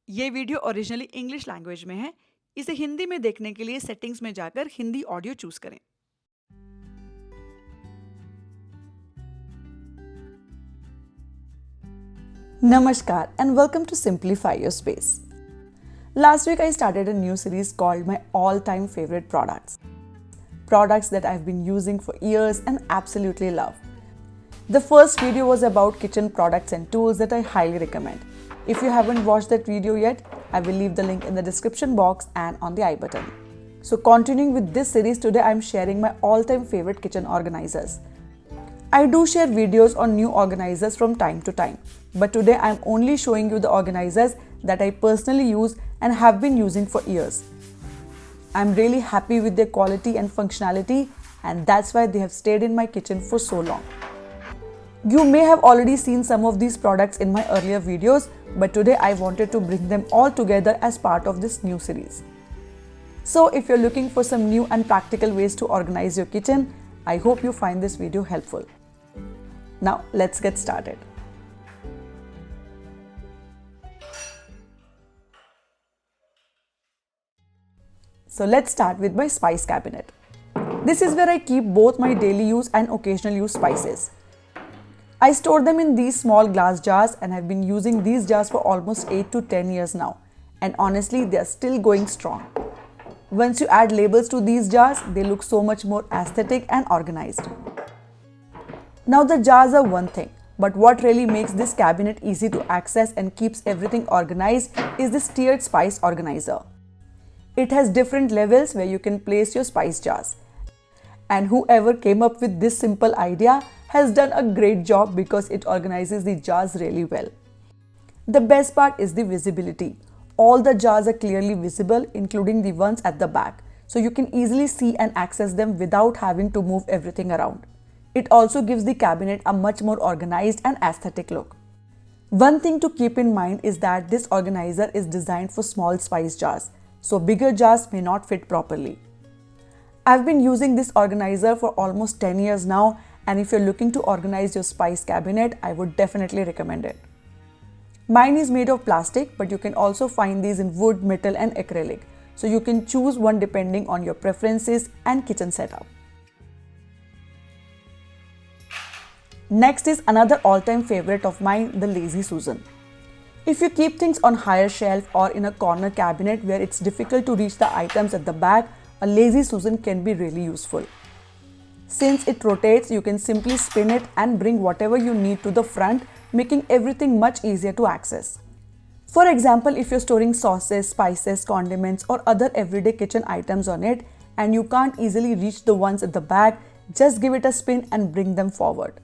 ये video originally English language में है। इसे हिंदी में देखने के लिए सेटिंग्स में जाकर हिंदी ऑडियो चूज करें। Namaskar and welcome to Simplify Your Space. Last week I started a new series called My All-Time Favorite Products. Products that I've been using for years and absolutely love. The first video was about kitchen products and tools that I highly recommend. If you haven't watched that video yet, I will leave the link in the description box and on the I button. So continuing with this series, today I'm sharing my all-time favorite kitchen organizers. I do share videos on new organizers from time to time, but today I'm only showing you the organizers that I personally use and have been using for years. I'm really happy with their quality and functionality, and that's why they have stayed in my kitchen for so long. You may have already seen some of these products in my earlier videos, but today I wanted to bring them all together as part of this new series. So if you're looking for some new and practical ways to organize your kitchen, I hope you find this video helpful. Now let's get started. So let's start with my spice cabinet. This is where I keep both my daily use and occasional use spices. I store them in these small glass jars and have been using these jars for almost 8 to 10 years now, and honestly they are still going strong. Once you add labels to these jars, they look so much more aesthetic and organized. Now the jars are one thing, but what really makes this cabinet easy to access and keeps everything organized is this tiered spice organizer. It has different levels where you can place your spice jars. And whoever came up with this simple idea has done a great job because it organizes the jars really well. The best part is the visibility. All the jars are clearly visible, including the ones at the back, so you can easily see and access them without having to move everything around. It also gives the cabinet a much more organized and aesthetic look. One thing to keep in mind is that this organizer is designed for small spice jars, so bigger jars may not fit properly. I've been using this organizer for almost 10 years now, and if you're looking to organize your spice cabinet, I would definitely recommend it. Mine is made of plastic, but you can also find these in wood, metal and acrylic, so you can choose one depending on your preferences and kitchen setup. Next is another all-time favorite of mine, the Lazy Susan. If you keep things on higher shelf or in a corner cabinet where it's difficult to reach the items at the back, a Lazy Susan can be really useful. Since it rotates, you can simply spin it and bring whatever you need to the front, making everything much easier to access. For example, if you're storing sauces, spices, condiments or other everyday kitchen items on it and you can't easily reach the ones at the back, just give it a spin and bring them forward.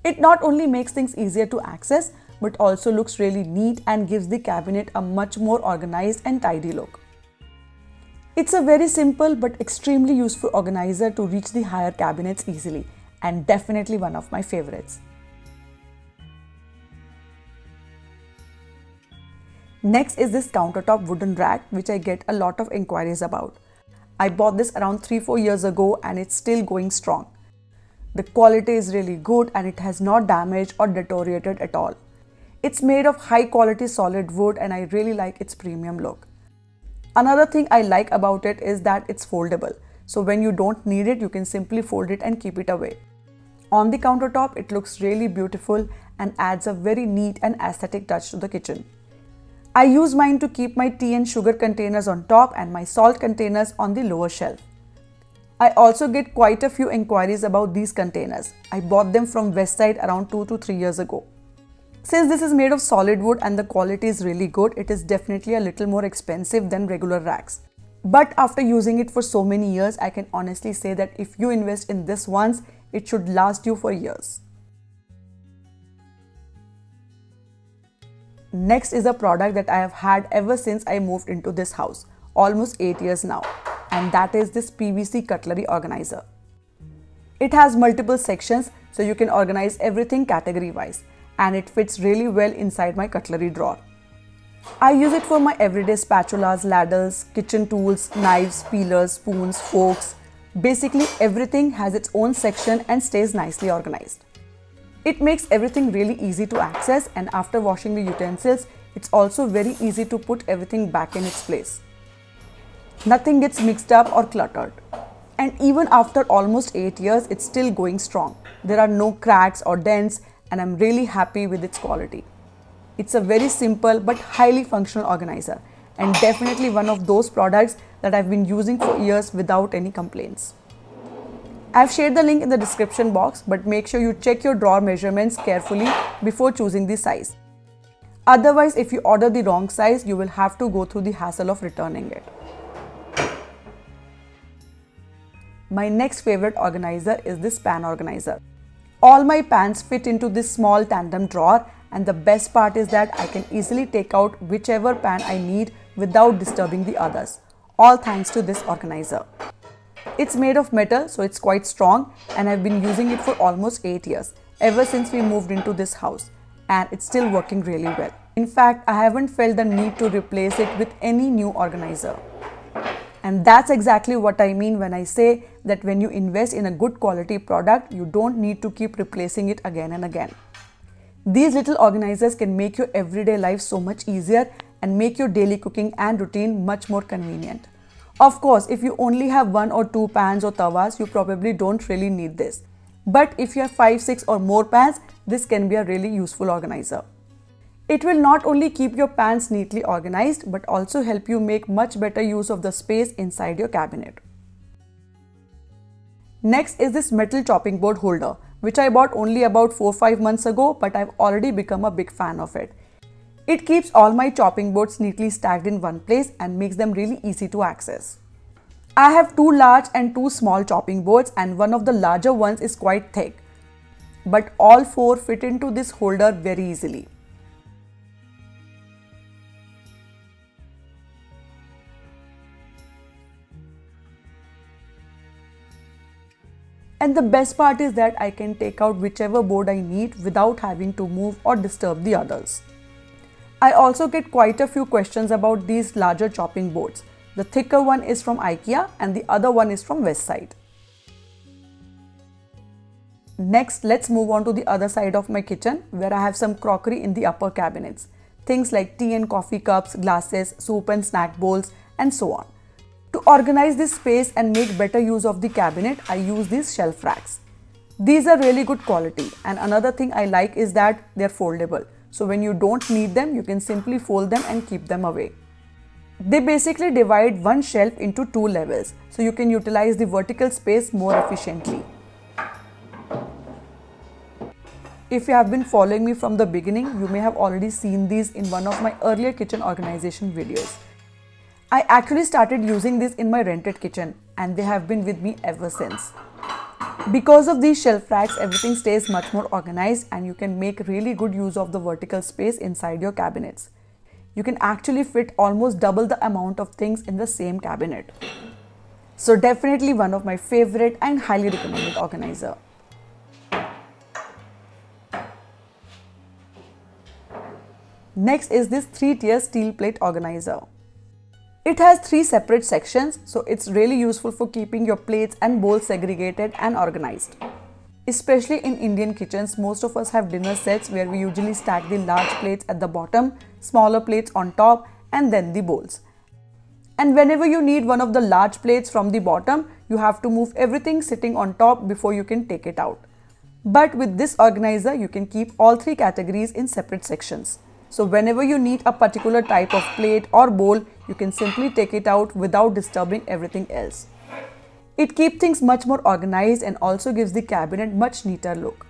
It not only makes things easier to access, but also looks really neat and gives the cabinet a much more organized and tidy look. It's a very simple but extremely useful organizer to reach the higher cabinets easily, and definitely one of my favorites. Next is this countertop wooden rack, which I get a lot of inquiries about. I bought this around 3-4 years ago and it's still going strong. The quality is really good and it has not damaged or deteriorated at all. It's made of high quality solid wood and I really like its premium look. Another thing I like about it is that it's foldable, so when you don't need it, you can simply fold it and keep it away. On the countertop, it looks really beautiful and adds a very neat and aesthetic touch to the kitchen. I use mine to keep my tea and sugar containers on top and my salt containers on the lower shelf. I also get quite a few inquiries about these containers. I bought them from Westside around 2 to 3 years ago. Since this is made of solid wood and the quality is really good, it is definitely a little more expensive than regular racks. But after using it for so many years, I can honestly say that if you invest in this once, it should last you for years. Next is a product that I have had ever since I moved into this house, almost 8 years now, and that is this PVC cutlery organizer. It has multiple sections, so you can organize everything category-wise, and it fits really well inside my cutlery drawer. I use it for my everyday spatulas, ladders, kitchen tools, knives, peelers, spoons, forks. Basically everything has its own section and stays nicely organized. It makes everything really easy to access, and after washing the utensils, It's also very easy to put everything back in its place. Nothing gets mixed up or cluttered. And even after almost 8 years, it's still going strong. There are no cracks or dents, and I'm really happy with its quality. It's a very simple but highly functional organizer, and definitely one of those products that I've been using for years without any complaints. I've shared the link in the description box, but make sure you check your drawer measurements carefully before choosing the size. Otherwise, if you order the wrong size, you will have to go through the hassle of returning it. My next favorite organizer is this pan organizer. All my pans fit into this small tandem drawer, and the best part is that I can easily take out whichever pan I need without disturbing the others, all thanks to this organizer. It's made of metal, so it's quite strong, and I've been using it for almost 8 years, ever since we moved into this house, and it's still working really well. In fact, I haven't felt the need to replace it with any new organizer. And that's exactly what I mean when I say that when you invest in a good quality product, you don't need to keep replacing it again and again. These little organizers can make your everyday life so much easier and make your daily cooking and routine much more convenient. Of course, if you only have 1 or 2 pans or tawas, you probably don't really need this. But if you have 5, 6 or more pans, this can be a really useful organizer. It will not only keep your pans neatly organized, but also help you make much better use of the space inside your cabinet. Next is this metal chopping board holder, which I bought only about 4-5 months ago, but I've already become a big fan of it. It keeps all my chopping boards neatly stacked in one place and makes them really easy to access. I have 2 large and 2 small chopping boards, and one of the larger ones is quite thick. But all 4 fit into this holder very easily. And the best part is that I can take out whichever board I need without having to move or disturb the others. I also get quite a few questions about these larger chopping boards. The thicker one is from IKEA and the other one is from Westside. Next, let's move on to the other side of my kitchen, where I have some crockery in the upper cabinets. Things like tea and coffee cups, glasses, soup and snack bowls, and so on. To organize this space and make better use of the cabinet, I use these shelf racks. These are really good quality, and another thing I like is that they're foldable. So when you don't need them, you can simply fold them and keep them away. They basically divide one shelf into 2 levels, so you can utilize the vertical space more efficiently. If you have been following me from the beginning, you may have already seen these in one of my earlier kitchen organization videos. I actually started using this in my rented kitchen, and they have been with me ever since. Because of these shelf racks, everything stays much more organized and you can make really good use of the vertical space inside your cabinets. You can actually fit almost double the amount of things in the same cabinet. So definitely one of my favorite and highly recommended organizer. Next is this 3-tier steel plate organizer. It has 3 separate sections, so it's really useful for keeping your plates and bowls segregated and organized. Especially in Indian kitchens, most of us have dinner sets where we usually stack the large plates at the bottom, smaller plates on top, and then the bowls. And whenever you need one of the large plates from the bottom, you have to move everything sitting on top before you can take it out. But with this organizer, you can keep all 3 categories in separate sections. So whenever you need a particular type of plate or bowl, you can simply take it out without disturbing everything else. It keeps things much more organized and also gives the cabinet much neater look.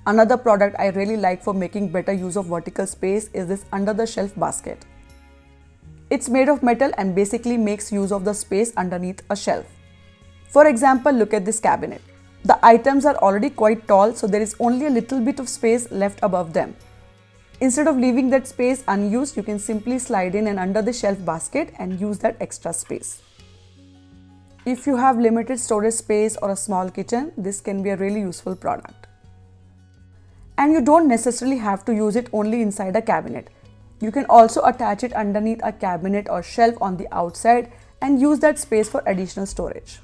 Another product I really like for making better use of vertical space is this under the shelf basket. It's made of metal and basically makes use of the space underneath a shelf. For example, look at this cabinet. The items are already quite tall, so there is only a little bit of space left above them. Instead of leaving that space unused, you can simply slide in and under the shelf basket and use that extra space. If you have limited storage space or a small kitchen, this can be a really useful product. And you don't necessarily have to use it only inside a cabinet. You can also attach it underneath a cabinet or shelf on the outside and use that space for additional storage.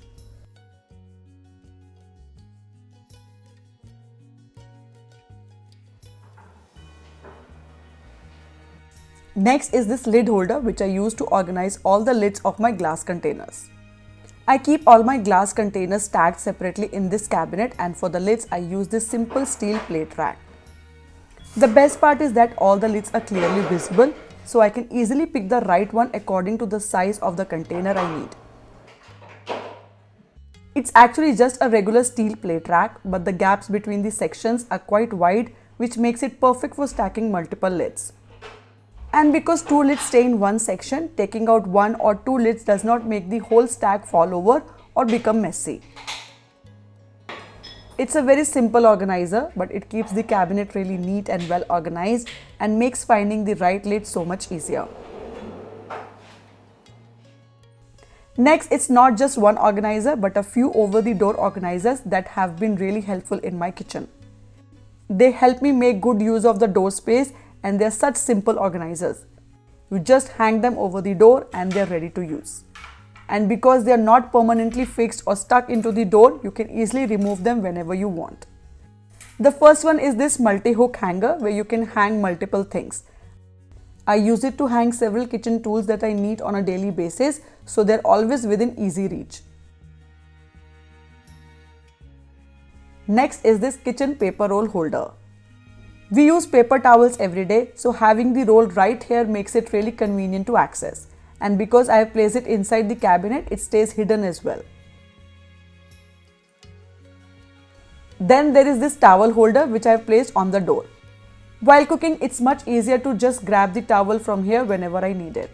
Next is this lid holder which I use to organize all the lids of my glass containers. I keep all my glass containers stacked separately in this cabinet, and for the lids I use this simple steel plate rack. The best part is that all the lids are clearly visible, so I can easily pick the right one according to the size of the container I need. It's actually just a regular steel plate rack, but the gaps between the sections are quite wide, which makes it perfect for stacking multiple lids. And because 2 lids stay in one section, taking out 1 or 2 lids does not make the whole stack fall over or become messy. It's a very simple organizer, but it keeps the cabinet really neat and well organized and makes finding the right lid so much easier. Next, it's not just one organizer but a few over-the-door organizers that have been really helpful in my kitchen. They help me make good use of the door space, and they're such simple organizers. You just hang them over the door and they're ready to use. And because they're not permanently fixed or stuck into the door, you can easily remove them whenever you want. The first one is this multi-hook hanger where you can hang multiple things. I use it to hang several kitchen tools that I need on a daily basis, so they're always within easy reach. Next is this kitchen paper roll holder. We use paper towels every day, so having the roll right here makes it really convenient to access. And because I have placed it inside the cabinet, it stays hidden as well. Then there is this towel holder which I have placed on the door. While cooking, it's much easier to just grab the towel from here whenever I need it.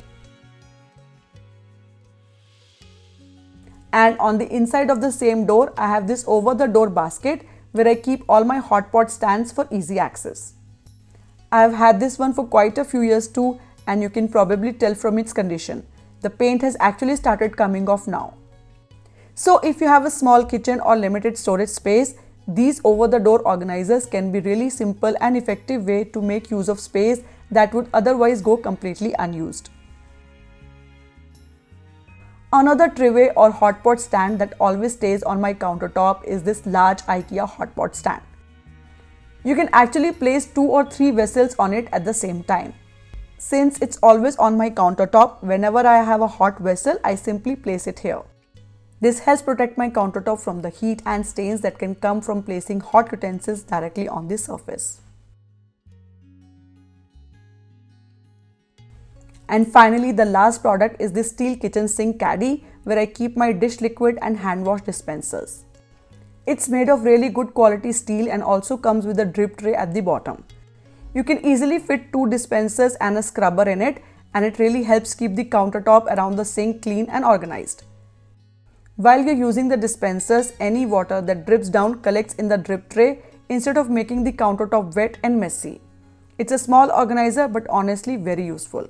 And on the inside of the same door, I have this over-the-door basket where I keep all my hot pot stands for easy access. I have had this one for quite a few years too, and you can probably tell from its condition. The paint has actually started coming off now. So if you have a small kitchen or limited storage space, these over-the-door organizers can be really simple and effective way to make use of space that would otherwise go completely unused. Another tray or hot pot stand that always stays on my countertop is this large IKEA hot pot stand. You can actually place 2 or 3 vessels on it at the same time. Since it's always on my countertop, whenever I have a hot vessel, I simply place it here. This helps protect my countertop from the heat and stains that can come from placing hot utensils directly on the surface. And finally, the last product is this steel kitchen sink caddy where I keep my dish liquid and hand wash dispensers. It's made of really good quality steel and also comes with a drip tray at the bottom. You can easily fit 2 dispensers and a scrubber in it, and it really helps keep the countertop around the sink clean and organized. While you're using the dispensers, any water that drips down collects in the drip tray instead of making the countertop wet and messy. It's a small organizer but honestly very useful.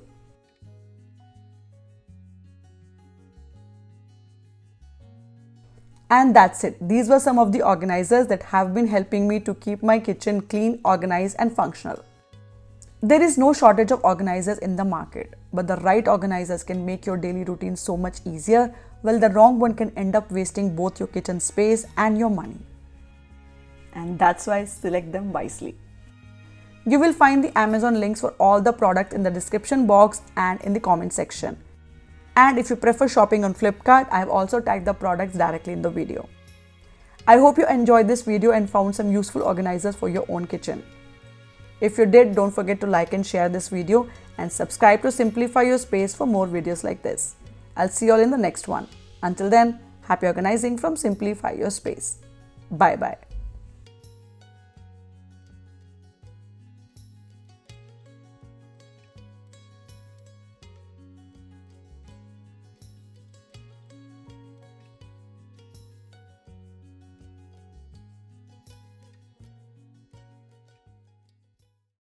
And that's it. These were some of the organizers that have been helping me to keep my kitchen clean, organized and functional. There is no shortage of organizers in the market, but the right organizers can make your daily routine so much easier, while the wrong one can end up wasting both your kitchen space and your money. And that's why select them wisely. You will find the Amazon links for all the products in the description box and in the comment section. And if you prefer shopping on Flipkart, I have also tagged the products directly in the video. I hope you enjoyed this video and found some useful organizers for your own kitchen. If you did, don't forget to like and share this video and subscribe to Simplify Your Space for more videos like this. I'll see you all in the next one. Until then, happy organizing from Simplify Your Space. Bye bye.